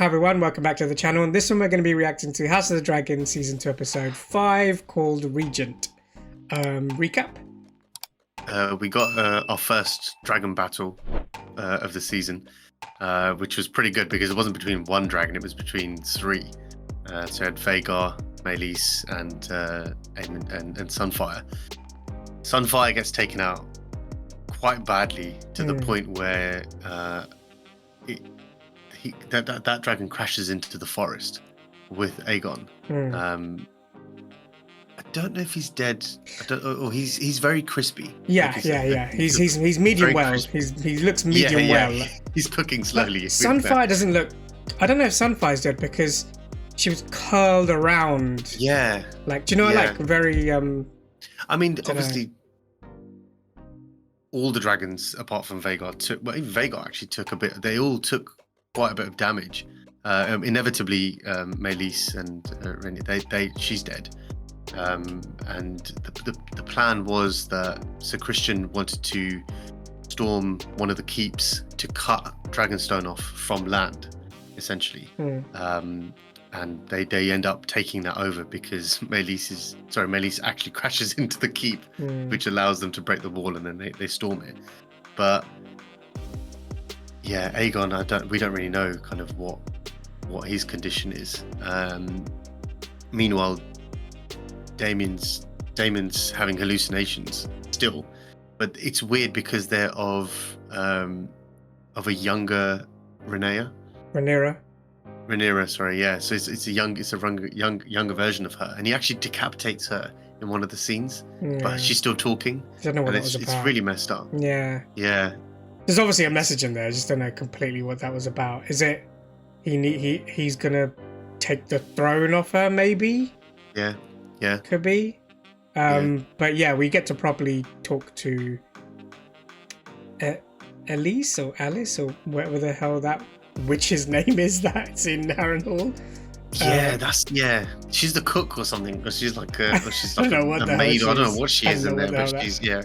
Hi everyone, welcome back to the channel. And this one we're going to be reacting to House of the Dragon Season 2 Episode 5 called Regent. Recap? We got our first dragon battle of the season, which was pretty good because it wasn't between one dragon, it was between three. So you had Vhagar, Meleys, and Sunfire. Sunfire gets taken out quite badly to the point where that dragon crashes into the forest with Aegon. I don't know if he's dead. I don't. Or he's very crispy. Yeah. He's medium well. He looks medium well. He's cooking slowly. Sunfire doesn't look. I don't know if Sunfire's dead because she was curled around. Yeah. Like, do you know, like very. I mean, obviously, all the dragons apart from Vhagar took. Well, even Vhagar actually took a bit. They all took quite a bit of damage. Inevitably, Meleys and she's dead. And the plan was that Sir Christian wanted to storm one of the keeps to cut Dragonstone off from land, essentially. And they end up taking that over because Meleys actually crashes into the keep, which allows them to break the wall, and then they storm it. But yeah, Aegon, we don't really know kind of what his condition is. Meanwhile, Daemon's having hallucinations still, but it's weird because they're of a younger Rhaenyra, sorry, yeah. So it's a younger version of her, and he actually decapitates her in one of the scenes, but she's still talking. I don't know what that was about. It's really messed up. Yeah. There's obviously a message in there. I just don't know completely what that was about. Is it he's gonna take the throne off her? Maybe. Yeah. Could be. But yeah, we get to properly talk to Elise or Alice or whatever the hell that witch's name is that's in Harrenhal. She's the cook or something. Or she's like a maid. I don't know what she is in there, but she's I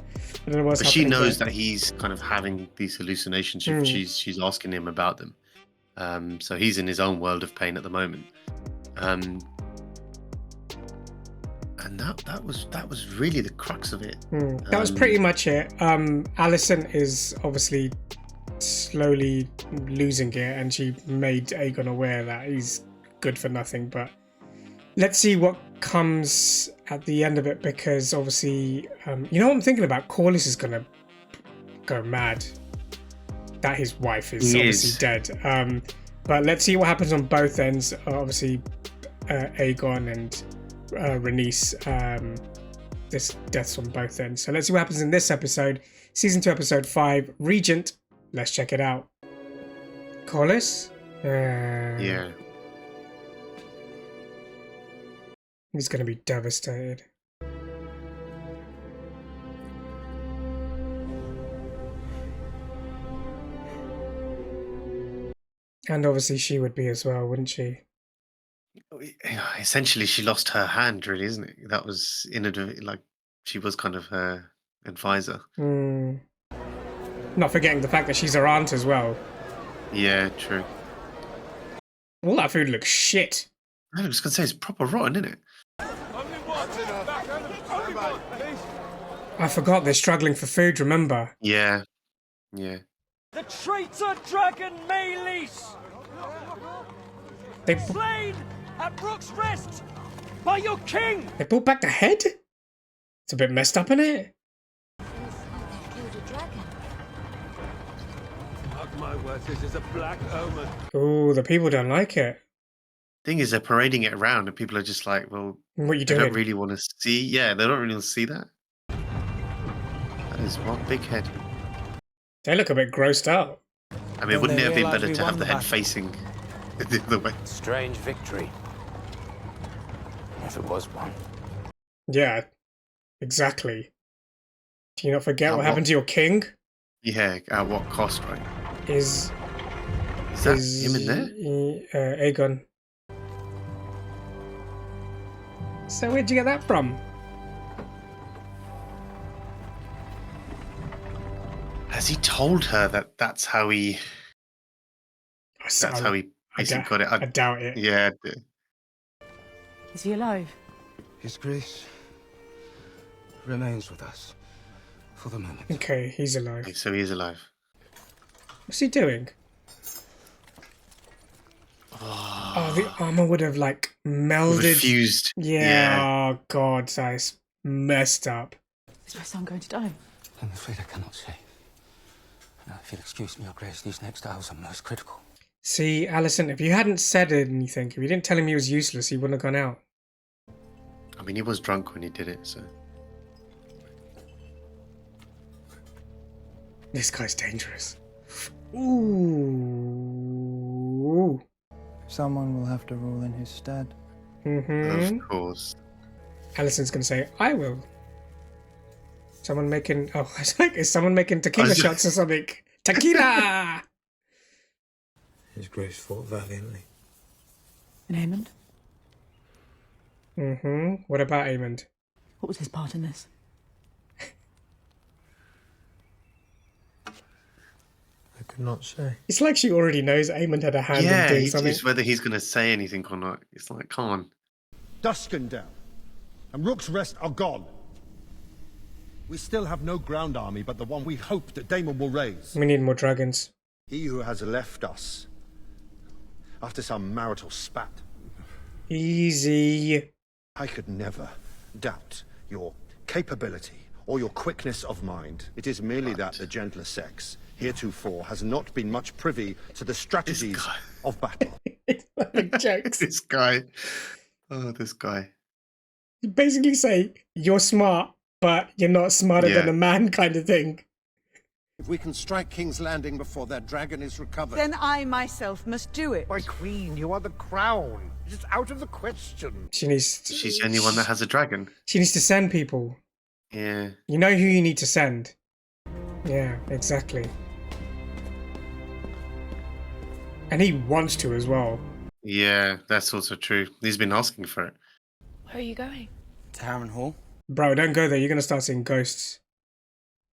don't know what's but she knows there. that he's kind of having these hallucinations. She's asking him about them. So he's in his own world of pain at the moment. And that was really the crux of it. That was pretty much it. Alicent is obviously slowly losing it, and she made Aegon aware that he's good for nothing. But let's see what comes at the end of it, because obviously, you know what I'm thinking about? Corlys is gonna go mad that his wife is obviously dead. But let's see what happens on both ends. Obviously, Aegon and Rhaenys, there's deaths on both ends. So let's see what happens in this episode, season 2 episode 5, Regent. Let's check it out. Corlys? Yeah. He's gonna be devastated. And obviously she would be as well, wouldn't she? Essentially, she lost her hand, really, isn't it? That was like she was kind of her advisor. Not forgetting the fact that she's her aunt as well. Yeah, true. All that food looks shit. I was gonna say it's proper rotten, isn't it? I forgot they're struggling for food. Remember? Yeah. The traitor dragon Meleys! Slain at Brook's Rest by your king! They brought back the head? It's a bit messed up, isn't it? Mark my words, this is a black omen. Oh, the people don't like it. Thing is, they're parading it around, and people are just like, "Well, what are you they doing?" don't really want to see. Yeah, they don't really want to see that. That is one big head. They look a bit grossed out. I mean, wouldn't it have been better to have the head facing the other way? Strange victory, if it was one. Yeah, exactly. Do you not forget what happened to your king? Yeah, at what cost, right? Is that him in there? Aegon. So where'd you get that from? Has he told her that that's how he Basically got it. I doubt it. Yeah. Is he alive? His grace remains with us for the moment. Okay, he's alive. Okay, so he is alive. What's he doing? Oh, the armor would have like melded. Refused. Yeah. Oh god, that's messed up. Is my son going to die? I'm afraid I cannot say. Now, if you'll excuse me, Your Grace, these next hours are most critical. See, Alison, if you hadn't said anything, if you didn't tell him he was useless, he wouldn't have gone out. I mean, he was drunk when he did it, so. This guy's dangerous. Ooh. Someone will have to rule in his stead. Mm-hmm. Of course. Alison's gonna say, I will. Someone making... Oh, it's like, is someone making tequila shots or something? Tequila! His Grace fought valiantly. And Aemond? Mm-hmm. What about Aemond? What was his part in this? I could not say. It's like she already knows Aemond had a hand in doing something. It's whether he's going to say anything or not. It's like, come on. Duskin down, and Rook's Rest are gone. We still have no ground army but the one we hope that Daemon will raise. We need more dragons. He who has left us after some marital spat. Easy. I could never doubt your capability or your quickness of mind. It is merely that the gentler sex heretofore has not been much privy to the strategies of battle. Jokes. This guy. Oh, this guy. You basically say, you're smart, but you're not smarter than Yeah. a man kind of thing. If we can strike King's Landing before their dragon is recovered. Then I myself must do it. My queen, you are the crown. It is out of the question. She's She's the only one that has a dragon. She needs to send people. Yeah. You know who you need to send. Yeah, exactly. And he wants to as well. Yeah, that's also true. He's been asking for it. Where are you going? To Harrenhal, Bro, don't go there. You're going to start seeing ghosts.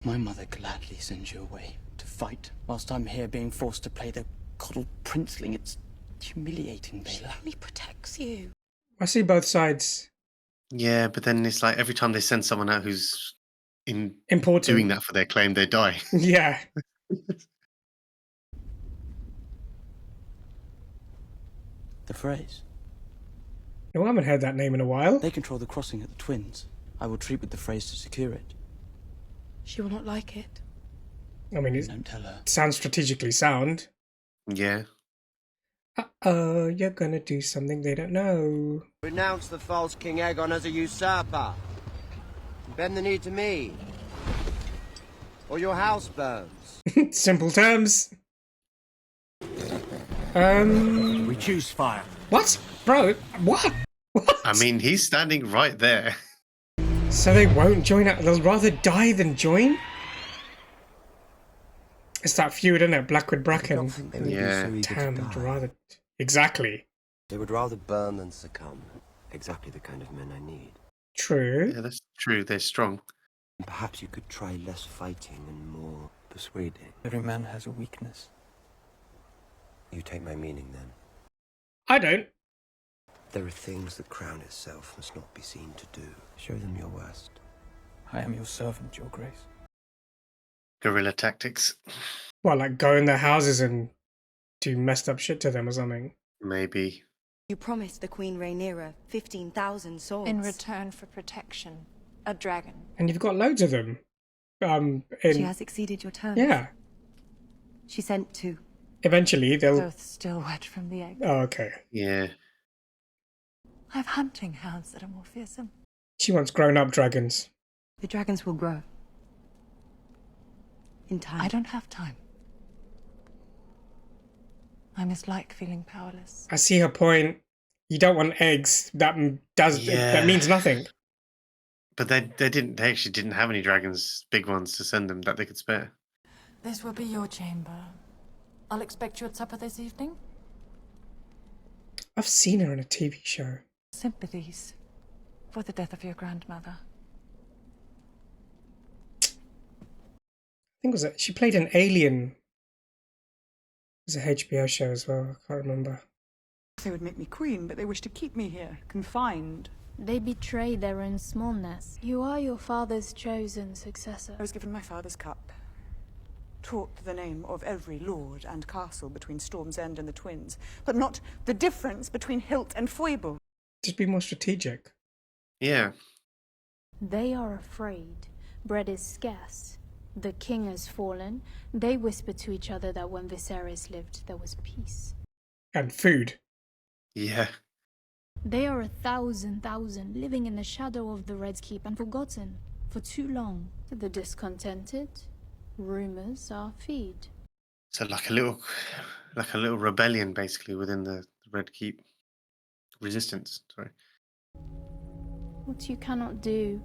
my mother gladly sends you away to fight, whilst I'm here being forced to play the coddled princeling. It's humiliating, She Bela. only protects you. I see both sides. Yeah, but then it's like every time they send someone out who's Important. doing that for their claim, they die. Yeah. The phrase. No, I haven't heard that name in a while. They control the crossing at the Twins. I will treat with the phrase to secure it. She will not like it. I mean, it Don't tell her. sounds strategically sound. Yeah. Uh-oh, you're gonna do something they don't know. Renounce the false King Aegon as a usurper. Bend the knee to me. Or your house burns. Simple terms. We choose fire. What? Bro, what? What? I mean, he's standing right there. So they won't join up. They'll rather die than join? It's that feud, isn't it? Blackwood Bracken. They would Yeah. be so eager Damn, to I'd die. rather... Exactly. They would rather burn than succumb. Exactly the kind of men I need. True. Yeah, that's true. They're strong. Perhaps you could try less fighting and more persuading. Every man has a weakness. You take my meaning then. I don't. There are things the crown itself must not be seen to do. Show them your worst. I am your servant, Your Grace. Guerrilla tactics. Well, like go in their houses and do messed up shit to them or something. Maybe. You promised the Queen Rhaenyra 15,000 swords. In return for protection. A dragon. And you've got loads of them. She has exceeded your terms. Yeah. She sent 2. Eventually they'll... Both still wet from the egg. Oh, okay. Yeah. I have hunting hounds that are more fearsome. She wants grown-up dragons. The dragons will grow. In time. I don't have time. I mislike feeling powerless. I see her point. You don't want eggs. That that means nothing. But they actually didn't have any dragons, big ones, to send them that they could spare. This will be your chamber. I'll expect you at supper this evening. I've seen her in a TV show. Sympathies for the death of your grandmother. I think she played an alien. It was a HBO show as well. I can't remember. They would make me queen, but they wish to keep me here, confined. They betray their own smallness. You are your father's chosen successor. I was given my father's cup. Taught the name of every lord and castle between Storm's End and the Twins, but not the difference between hilt and foible. Just be more strategic. Yeah. They are afraid. Bread is scarce. The king has fallen. They whisper to each other that when Viserys lived, there was peace. And food. Yeah. They are 1,000 living in the shadow of the Red Keep and forgotten for too long. To the discontented, rumors are feed. So like a little rebellion basically within the Red Keep. Resistance, sorry. What you cannot do,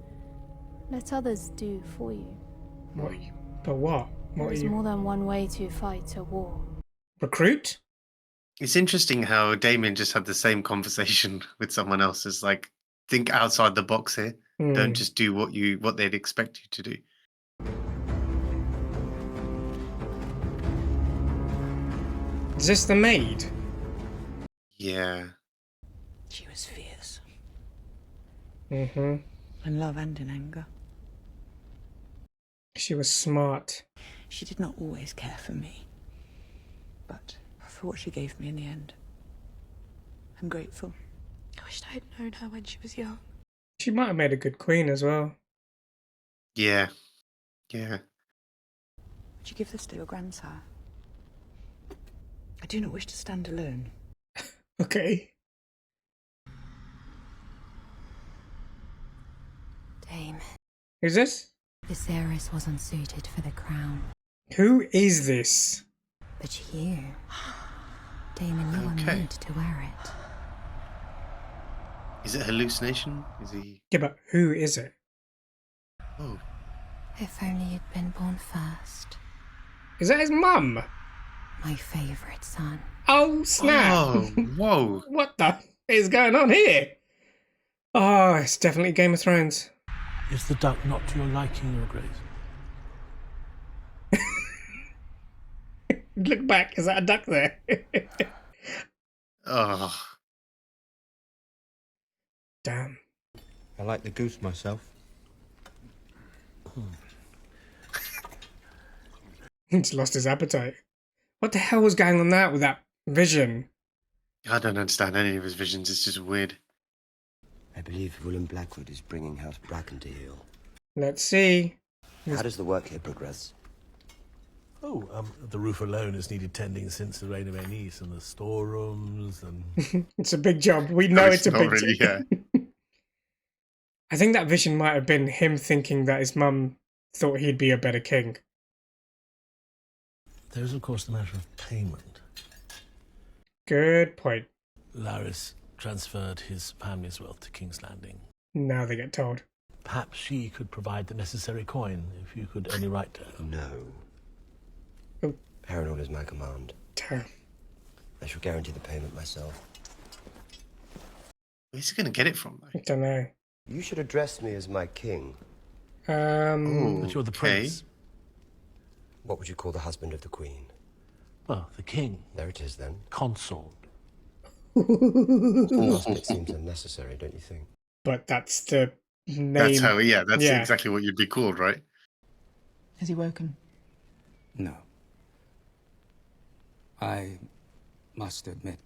let others do for you. But what? There is more than one way to fight a war. Recruit? It's interesting how Damien just had the same conversation with someone else. It's like, think outside the box here. Don't just do what they'd expect you to do. Is this the maid? Yeah. She was fierce. Mm-hmm. In love and in anger. She was smart. She did not always care for me, but for what she gave me in the end. I'm grateful. I wished I had known her when she was young. She might have made a good queen as well. Yeah. Yeah. Would you give this to your grandsire? I do not wish to stand alone. Okay. Dame. Who's this? Viserys was unsuited for the crown. Who is this? But you, Damon, you are made to wear it. Is it hallucination? Is he? Yeah, but who is it? Oh. If only you'd been born first. Is that his mum? My favourite son. Oh, snap! Oh, whoa. What the is going on here? Oh, it's definitely Game of Thrones. Is the duck not to your liking, Your Grace? Look back, is that a duck there? Oh. Damn. I like the goose myself. He's lost his appetite. What the hell was going on there with that vision? I don't understand any of his visions. It's just weird. I believe William Blackwood is bringing House Bracken to heel. Let's see. How does the work here progress? Oh, the roof alone has needed tending since the reign of Aenys, and the storerooms and... It's a big job. We know it's a big really, job. Yeah. I think that vision might have been him thinking that his mum thought he'd be a better king. There's, of course, the matter of payment. Good point. Larys transferred his family's wealth to King's Landing. Now they get told. Perhaps she could provide the necessary coin, if you could only write to her. No. Oh. Paranor is my command. Damn. I shall guarantee the payment myself. Where's he going to get it from, though? I don't know. You should address me as my king. But you're the prince. What would you call the husband of the queen? Well, the king. There it is, then. Consort. It seems unnecessary, don't you think? But that's the name. That's how, that's exactly what you'd be called, right? Has he woken? No. I must admit,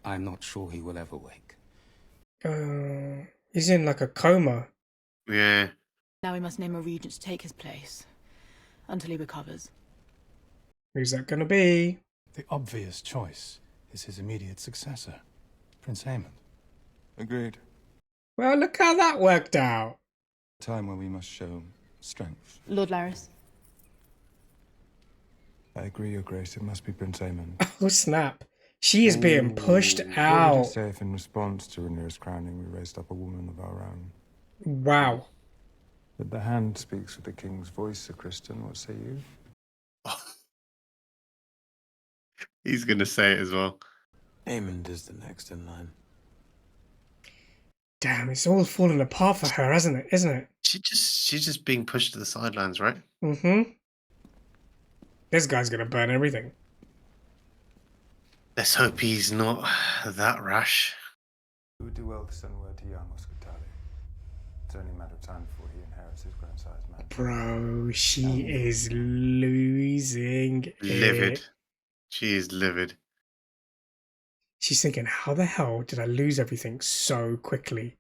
I'm not sure he will ever wake. He's in like a coma. Yeah. Now we must name a regent to take his place. Until he recovers. Who's that gonna be? The obvious choice is his immediate successor, Prince Aemon. Agreed. Well, look how that worked out. Time when we must show strength. Lord Larys. I agree, Your Grace. It must be Prince Aemon. Oh, snap. She is being pushed What would out. you say if in response to Rhaenyra's crowning we raised up a woman of our own? Wow. But the hand speaks with the king's voice, Sir Kristen. What say you? He's going to say it as well. Aemond is the next in line. Damn, it's all falling apart for her, hasn't it? Isn't it? She's just being pushed to the sidelines, right? Mm-hmm. This guy's gonna burn everything. Let's hope he's not that rash. It would do well to send word to young Oscar Tally. It's only a matter of time before he inherits his grandsires man. Bro, she is losing Livid. it. She is livid. She's thinking, how the hell did I lose everything so quickly?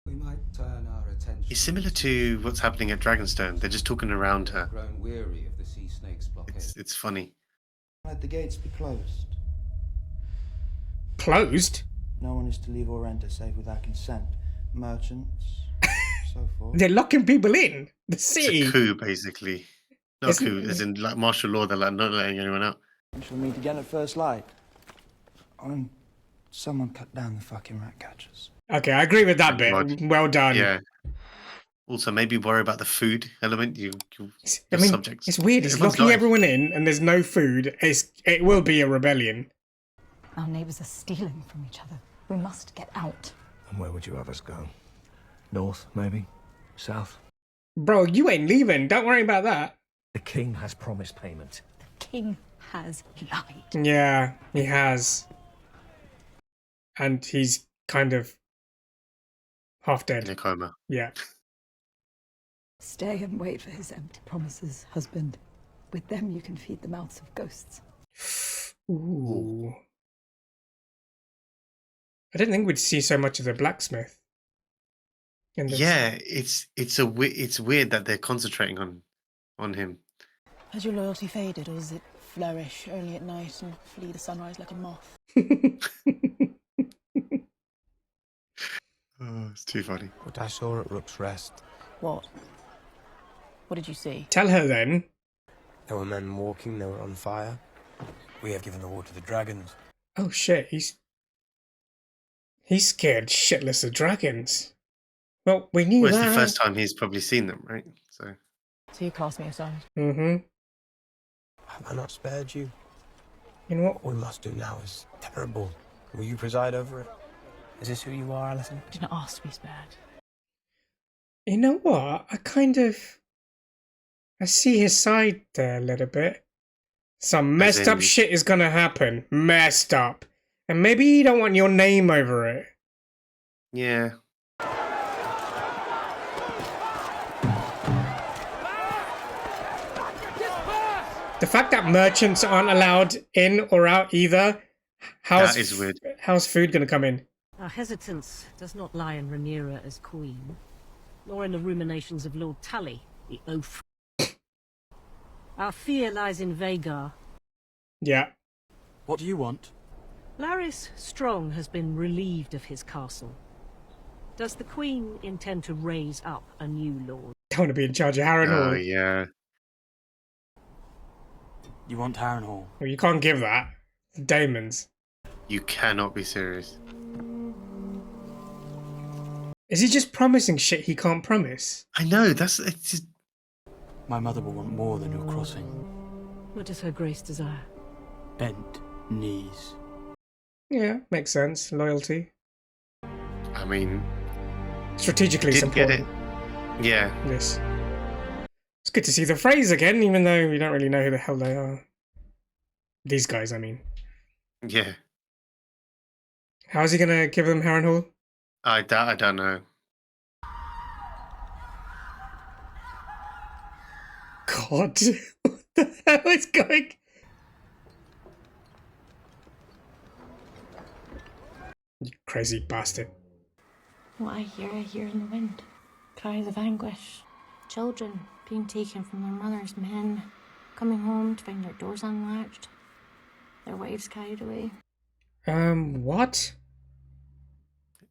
We might turn our attention. It's similar to what's happening at Dragonstone. They're just talking around her. Grown weary of the sea snake's blockade. It's funny. Let the gates be closed. Closed? No one is to leave or enter save with our consent. Merchants, so forth. They're locking people in the city. It's a coup, basically. Not a coup, as in like martial law. They're like not letting anyone out. We shall meet again at first light. And someone cut down the fucking rat catchers. Okay, I agree with that bit. Well done. Yeah. Also, maybe worry about the food element. I mean, subjects. it's weird. He's locking everyone in, and there's no food. It will be a rebellion. Our neighbours are stealing from each other. We must get out. And where would you have us go? North, maybe? South? Bro, you ain't leaving. Don't worry about that. The king has promised payment. The king has lied. Yeah, he has. And he's kind of half dead. In a coma. Yeah. Stay and wait for his empty promises, husband. With them you can feed the mouths of ghosts. Ooh. I didn't think we'd see so much of the blacksmith. Yeah, it's weird that they're concentrating on him. Has your loyalty faded, or does it flourish only at night and flee the sunrise like a moth? Oh, it's too funny. What I saw at Rook's Rest. What? What did you see? Tell her then. There were men walking, they were on fire. We have given the war to the dragons. Oh shit, he's scared shitless of dragons. Well, we knew Well, that. it's the first time he's probably seen them, right? So you cast me aside. Mm-hmm. Have I not spared you? You know what? What we must do now is terrible. Will you preside over it? Is this who you are, Alison? I did not ask to be spared. You know what? I see his side there a little bit. Some messed up shit is gonna happen. Messed up. And maybe you don't want your name over it. yeah. The fact that merchants aren't allowed in or out either. That is weird. How's food gonna come in? Our hesitance does not lie in Rhaenyra as queen, nor in the ruminations of Lord Tully, the oaf. Our fear lies in Vhagar. Yeah. What do you want? Larys Strong has been relieved of his castle. Does the Queen intend to raise up a new lord? Don't want to be in charge of Harrenhal. Oh, yeah. You want Harrenhal? Well, you can't give that. Damon's. You cannot be serious. Is he just promising shit he can't promise? I know, it's just... My mother will want more than your crossing. What does her grace desire? Bent knees. Yeah, makes sense. Loyalty. I mean... Strategically, it's important. Yeah. Yes. It's good to see the phrase again, even though we don't really know who the hell they are. These guys, I mean. Yeah. How's he gonna give them Harrenhal? I don't know. God. What the hell is going... You crazy bastard. What I hear in the wind. Cries of anguish. Children being taken from their mothers, men coming home to find their doors unlatched. Their wives carried away. What?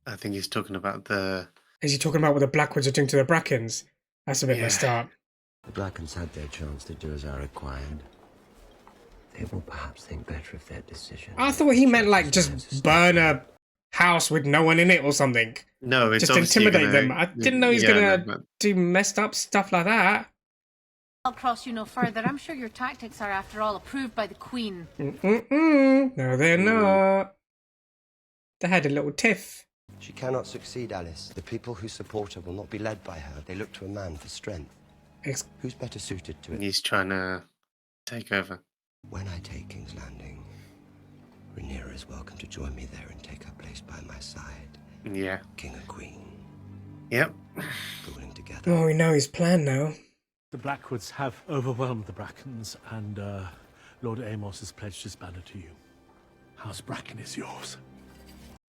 I think he's talking about the... Is he talking about what the Blackwoods are doing to the Brackens? That's a bit messed up. The Blackens had their chance to do as I required. They will perhaps think better of their decision. I thought he meant like just burn a house with no one in it or something. No, it's just intimidate them. I didn't know he's gonna do messed up stuff like that. I'll cross you no further. I'm sure your tactics are, after all, approved by the Queen. No, they're not. They had a little tiff. She cannot succeed, Alice. The people who support her will not be led by her. They look to a man for strength. Who's better suited to it? He's trying to take over. When I take King's Landing, Rhaenyra is welcome to join me there and take her place by my side. Yeah. King and Queen. Yep. Ruling together. Well, we know his plan now. The Blackwoods have overwhelmed the Brackens, and Lord Amos has pledged his banner to you. House Bracken is yours.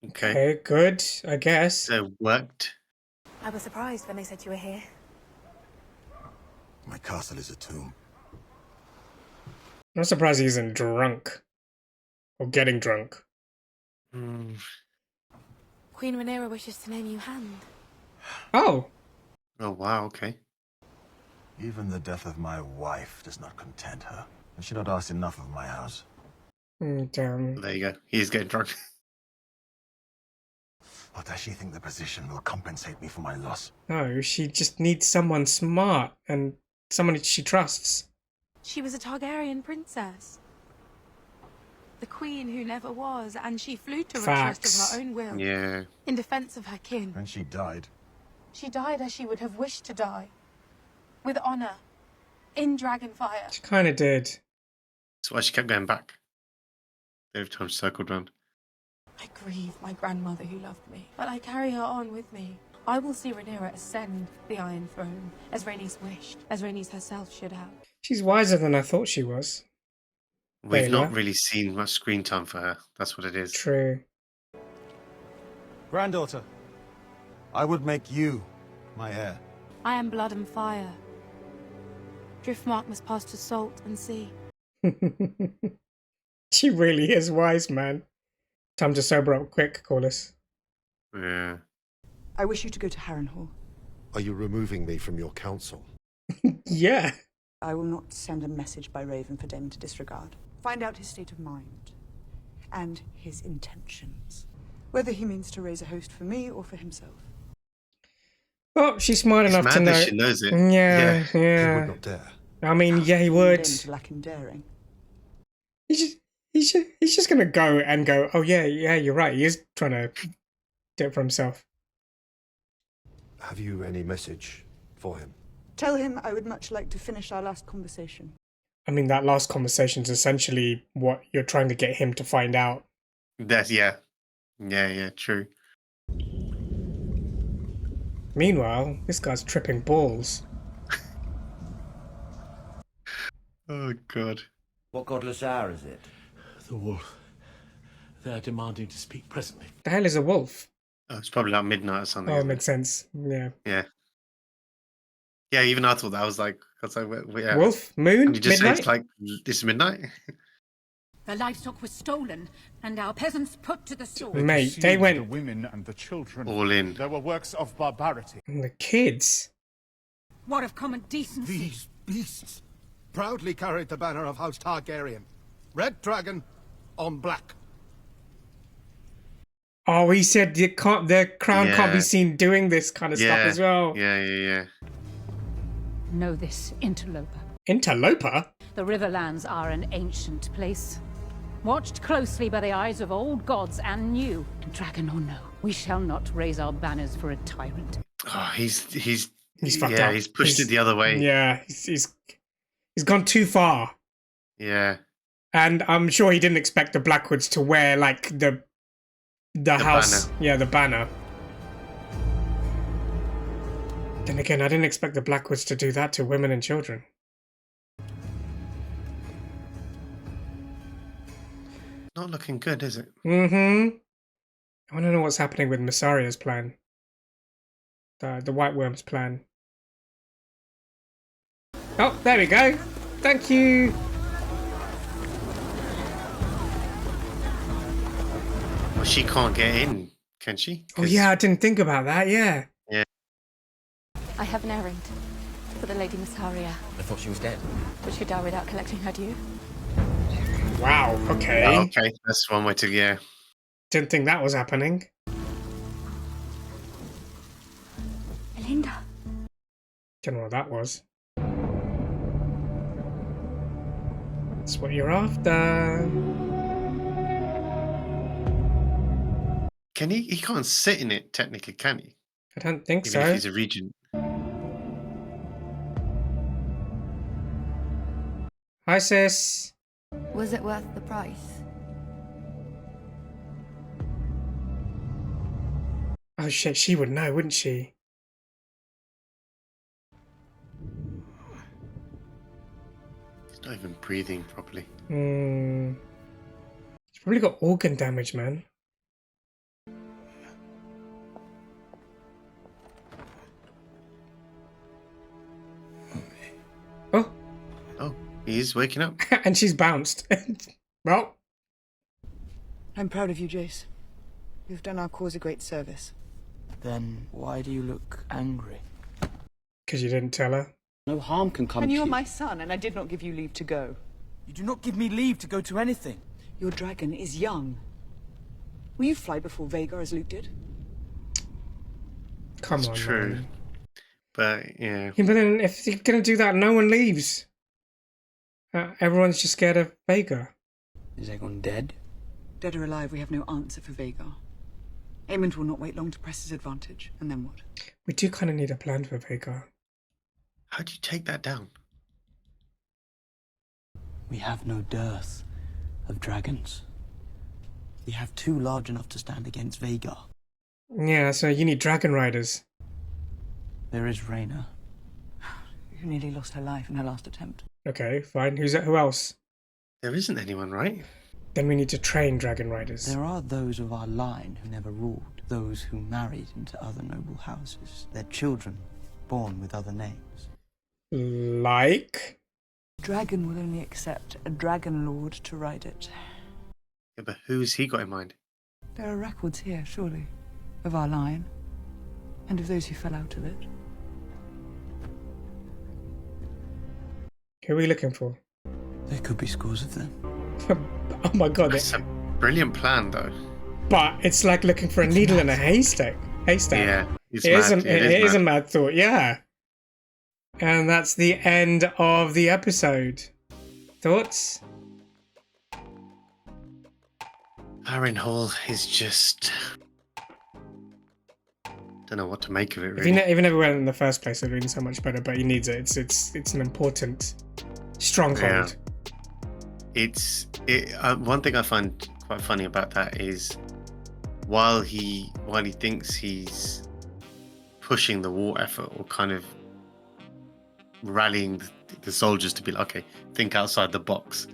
Okay. Good, I guess. So worked. I was surprised when they said you were here. My castle is a tomb. I'm surprised he isn't drunk. Or getting drunk. Mm. Queen Rhaenyra wishes to name you Hand. Oh. Oh, wow, okay. Even the death of my wife does not content her. And she not asked enough of my house. Damn. There you go. He's getting drunk. Or does she think the position will compensate me for my loss? No, she just needs someone smart and someone she trusts. She was a Targaryen princess. The queen who never was, and she flew to request of her own will. Yeah. In defense of her kin. And she died. She died as she would have wished to die. With honor. In Dragonfire. She kind of did. That's why she kept going back. Every time she circled round. I grieve my grandmother who loved me, but I carry her on with me. I will see Rhaenyra ascend the Iron Throne, as Rhaenys wished, as Rhaenys herself should have. She's wiser than I thought she was. We've not Baela. really seen much screen time for her. That's what it is. True. Granddaughter, I would make you my heir. I am blood and fire. Driftmark must pass to salt and sea. She really is wise, man. Time to sober up quick, Corlys. Yeah. I wish you to go to Harrenhal. Are you removing me from your council? Yeah. I will not send a message by Raven for Daemon to disregard. Find out his state of mind. And his intentions. Whether he means to raise a host for me or for himself. Well, she's smart It's enough to mad know. that she knows it. Yeah, He yeah. would not dare. I mean, yeah, he would. Daemon to lack in daring. He's just gonna go and go. Oh yeah, you're right. He is trying to do it for himself. Have you any message for him? Tell him I would much like to finish our last conversation. I mean, that last conversation is essentially what you're trying to get him to find out. That's yeah, true. Meanwhile, this guy's tripping balls. Oh god. What godless hour is it? The wolf. They're demanding to speak presently. The hell is a wolf? Oh, it's probably like midnight or something. Oh, it isn't makes sense. Yeah. Yeah. Yeah, even I thought that. I was like, yeah. Wolf, moon, And you just midnight. say it's like this midnight. The livestock was stolen, and our peasants put to the sword. Mate, they went the women and the children. all in. There were works of barbarity. And the kids. What of common decency? These beasts proudly carried the banner of House Targaryen. Red dragon on black. Oh, he said the crown can't be Yeah. seen doing this kind of stuff as well. Yeah. Know this, interloper. Interloper? The Riverlands are an ancient place, watched closely by the eyes of old gods and new. Dragon or no, we shall not raise our banners for a tyrant. Oh, he's fucked up. He's pushed it the other way. Yeah, he's gone too far. Yeah. And I'm sure he didn't expect the Blackwoods to wear like the house. banner. Yeah, the banner. Then again, I didn't expect the Blackwoods to do that to women and children. Not looking good, is it? Mm-hmm. I want to know what's happening with Mysaria's plan. The White Worm's plan. Oh, there we go. Thank you. Well, she can't get in, can she? Oh yeah, I didn't think about that. Yeah. Yeah. I have an errand for the Lady Mysaria. I thought she was dead. Would she die without collecting her due? Wow. Okay. Oh, okay, that's one way to yeah. Didn't think that was happening. Melinda. Don't know what that was. That's what you're after. Can he? He can't sit in it technically, can he? I don't think Even so. if he's a regent. Hi, sis. Was it worth the price? Oh shit, she would know, wouldn't she? He's not even breathing properly. He's probably got organ damage, man. Oh. Oh, he is waking up. And she's bounced. Well. I'm proud of you, Jace. You've done our cause a great service. Then why do you look angry? Because you didn't tell her. No harm can come And to you you. are my son, and I did not give you leave to go. You do not give me leave to go to anything. Your dragon is young. Will you fly before Vhagar as Luke did? Come It's on, true. man. But yeah. Yeah, but then if you're gonna do that, no one leaves. Everyone's just scared of Vhagar. Is Aegon dead? Dead or alive, we have no answer for Vhagar. Aemond will not wait long to press his advantage, and then what? We do kind of need a plan for Vhagar. How do you take that down? We have no dearth of dragons. We have two large enough to stand against Vhagar. Yeah, so you need dragon riders. There is Rhaena. Who nearly lost her life in her last attempt. Okay, fine. Who else? There isn't anyone, right? Then we need to train dragon riders. There are those of our line who never ruled, those who married into other noble houses, their children born with other names. Like? Dragon will only accept a dragon lord to ride it. Yeah, but who's he got in mind? There are records here, surely, of our line, and of those who fell out of it. Who are we looking for? There could be scores of them. Oh my god. That's a brilliant plan, though. But it's like looking for a needle in a haystack. Yeah, It is a mad thought, yeah. And that's the end of the episode. Thoughts? Harrenhal is just... don't know what to make of it, If he really. never went in the first place, it would have been so much better, but he needs it. It's an important stronghold. Yeah. One thing I find quite funny about that is while he thinks he's pushing the war effort or kind of rallying the soldiers to be like, okay, think outside the box,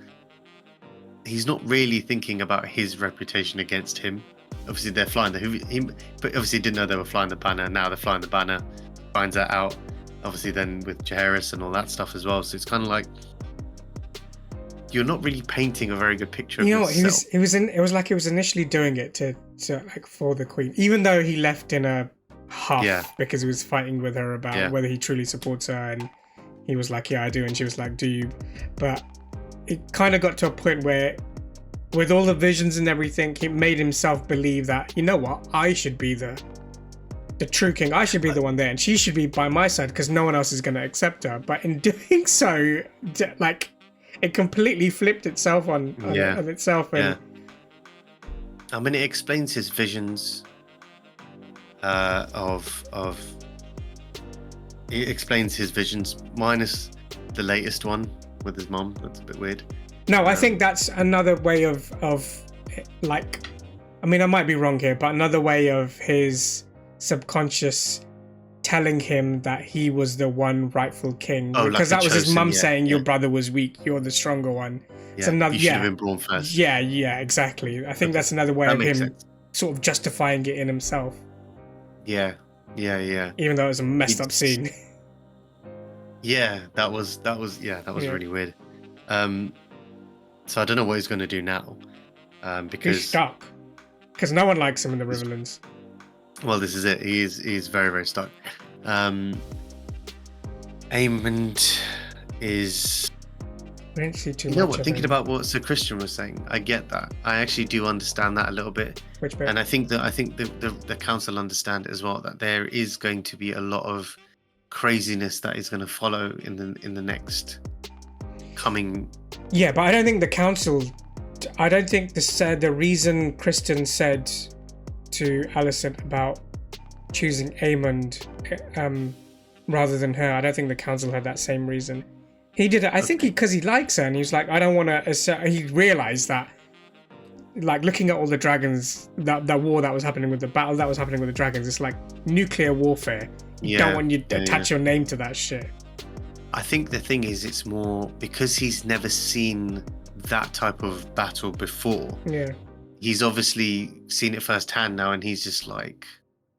he's not really thinking about his reputation against him. Obviously they're flying but obviously didn't know they were flying the banner. Now they're flying the banner, finds that out obviously then with Jaehaerys and all that stuff as well. So it's kind of like you're not really painting a very good picture of yourself. It was like he was initially doing it to like for the queen, even though he left in a huff because he was fighting with her about whether he truly supports her, and he was like, yeah, I do, and she was like, do you? But it kind of got to a point where with all the visions and everything, he made himself believe that, you know what, I should be the true king. I should be the one there, and she should be by my side because no one else is going to accept her. But in doing so, like, it completely flipped itself on itself. And I mean, it explains his visions it explains his visions minus the latest one with his mom. That's a bit weird. No, I think that's another way of like, I mean, I might be wrong here, but another way of his subconscious telling him that he was the one rightful king, because that was his mum saying your brother was weak, you're the stronger one. It's another, you should have been born first. Yeah, exactly. I think that's another way of him sort of justifying it in himself. Yeah. Even though it was a messed up scene. Yeah, that was really weird. So I don't know what he's going to do now, because he's stuck. Because no one likes him in the Riverlands. Well, this is it. He's very, very stuck. Aemond is... We didn't see too you know much what? Thinking about what Sir Christian was saying, I get that. I actually do understand that a little bit. Which bit? And I think the council understand as well that there is going to be a lot of craziness that is going to follow in the next coming. Yeah, but I don't think the council. I don't think the reason Kristen said to Alicent about choosing Aemond rather than her, I don't think the council had that same reason. He did it. I think because he likes her, and he was like, I don't want to. He realized that like looking at all the dragons, that war that was happening with the battle that was happening with the dragons, it's like nuclear warfare. You don't want you to attach your name to that shit. I think the thing is, it's more because he's never seen that type of battle before. Yeah. He's obviously seen it firsthand now, and he's just like,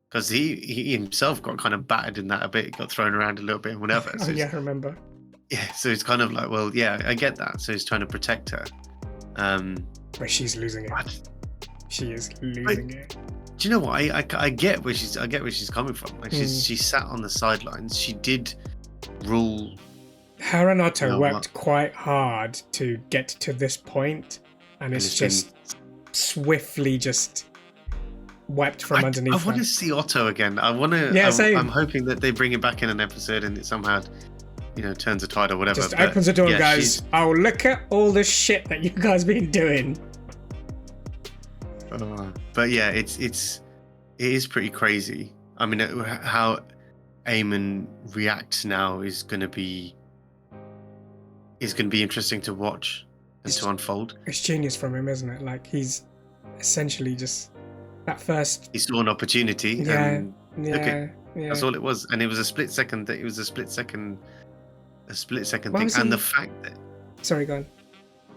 because he himself got kind of battered in that a bit, got thrown around a little bit and whatever. So I remember. Yeah, so it's kind of like, well, yeah, I get that. So he's trying to protect her. But she's losing it. She is losing it. Do you know what? I get where she's coming from. Like she sat on the sidelines. She did rule. Her and Otto worked quite hard to get to this point, and it's just swiftly just wiped from underneath. I want to see Otto again. I want to. Yeah, same. I'm hoping that they bring it back in an episode and it somehow, turns a tide or whatever. Just opens the door and goes, "Oh, look at all the shit that you guys been doing." But yeah, it is pretty crazy. I mean, how Aemon reacts now is going to be interesting to watch and to unfold. It's genius from him, isn't it? Like he's essentially just that first. He saw an opportunity. Yeah, and took it. Yeah. That's all it was, and it was a split second. Thing, and the fact that. Sorry, go on.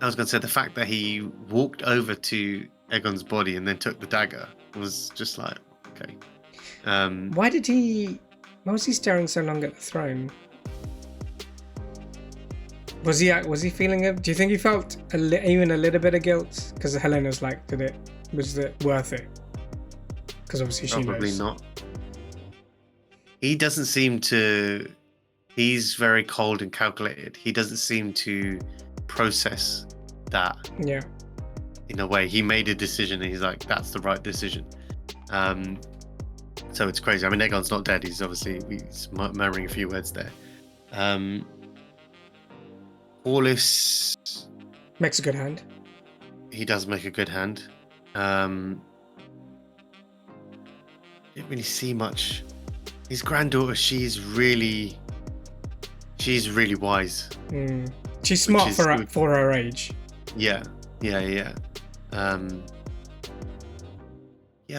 I was going to say the fact that he walked over to Aegon's body and then took the dagger was just like, okay. Why was he staring so long at the throne? Was he feeling it? Do you think he felt even a little bit of guilt? Because Helena's like, was it worth it? Because obviously she knows. Probably not. He doesn't seem to. He's very cold and calculated. He doesn't seem to process that. Yeah. In a way, he made a decision and he's like, that's the right decision. So it's crazy. I mean, Aegon's not dead. He's murmuring a few words there. Orlis makes a good hand. He does make a good hand. Didn't really see much. His granddaughter, she's really wise. She's smart for her age. Yeah. I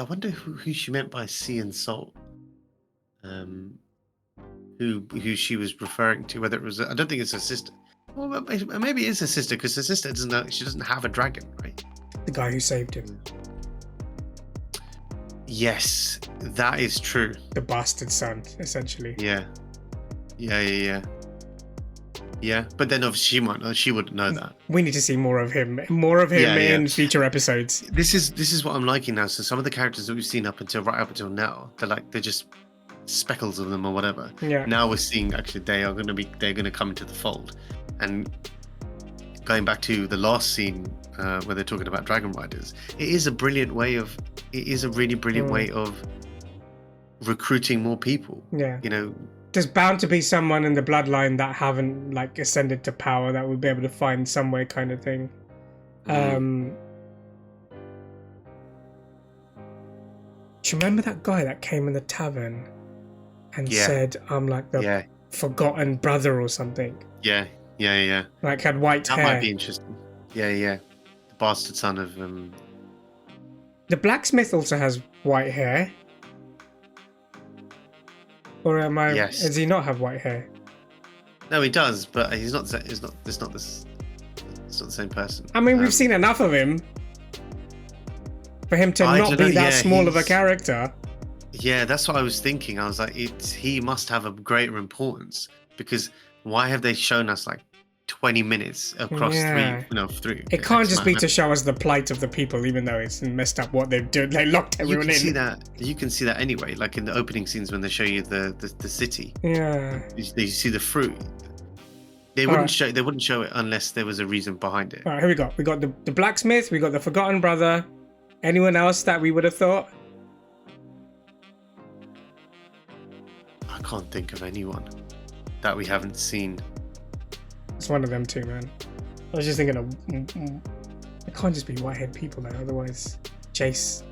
wonder who she meant by sea and salt. Who she was referring to? Whether it was, I don't think it's her sister. Well, maybe it's her sister because her sister doesn't have a dragon, right? The guy who saved him. Yes, that is true. The bastard son, essentially. Yeah, but then obviously she wouldn't know that. We need to see more of him in future episodes. This is what I'm liking now. So some of the characters that we've seen right up until now, they're just speckles of them or whatever. Yeah. Now we're seeing actually they're going to come into the fold. And going back to the last scene where they're talking about dragon riders, it is a really brilliant way of recruiting more people. Yeah. There's bound to be someone in the bloodline that haven't ascended to power that would be able to find some way, kind of thing. Do you remember that guy that came in the tavern and said, "I'm like the forgotten brother" or something? Yeah. Like had white hair. That might be interesting. Yeah. The bastard son of The blacksmith also has white hair. Or am I? Yes. Does he not have white hair? No, he does, but he's not. It's not the same person. I mean, we've seen enough of him for him to not be that small of a character. Yeah, that's what I was thinking. I was like, he must have a greater importance because why have they shown us 20 minutes across three? It can't just be to show us the plight of the people, even though it's messed up what they've done. They locked everyone in. You can see that anyway, like in the opening scenes when they show you the city. Yeah. You see the fruit. They wouldn't show it unless there was a reason behind it. All right, here we go. We got the blacksmith. We got the forgotten brother. Anyone else that we would have thought? I can't think of anyone that we haven't seen. It's one of them too, man. I was just thinking of. It can't just be white-haired people though. Otherwise, Jace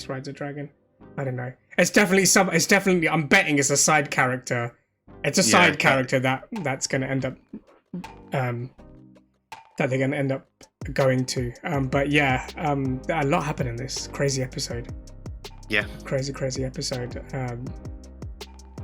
rides a dragon. I don't know. It's definitely. I'm betting it's a side character. It's a side character that's going to end up. That they're going to end up going to. But yeah, a lot happened in this crazy episode. Yeah. Crazy episode.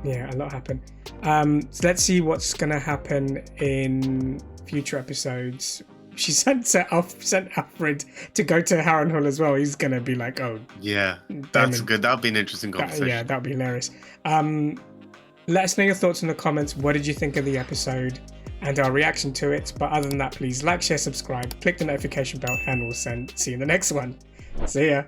Yeah, a lot happened. So let's see what's gonna happen in future episodes. She sent Alfred to go to Harrenhal as well. He's gonna be like, oh yeah, that's good. That'll be an interesting conversation. Yeah, that'll be hilarious. Let us know your thoughts in the comments. What did you think of the episode and our reaction to it? But other than that, please like, share, subscribe, click the notification bell, and we'll see you in the next one. See ya.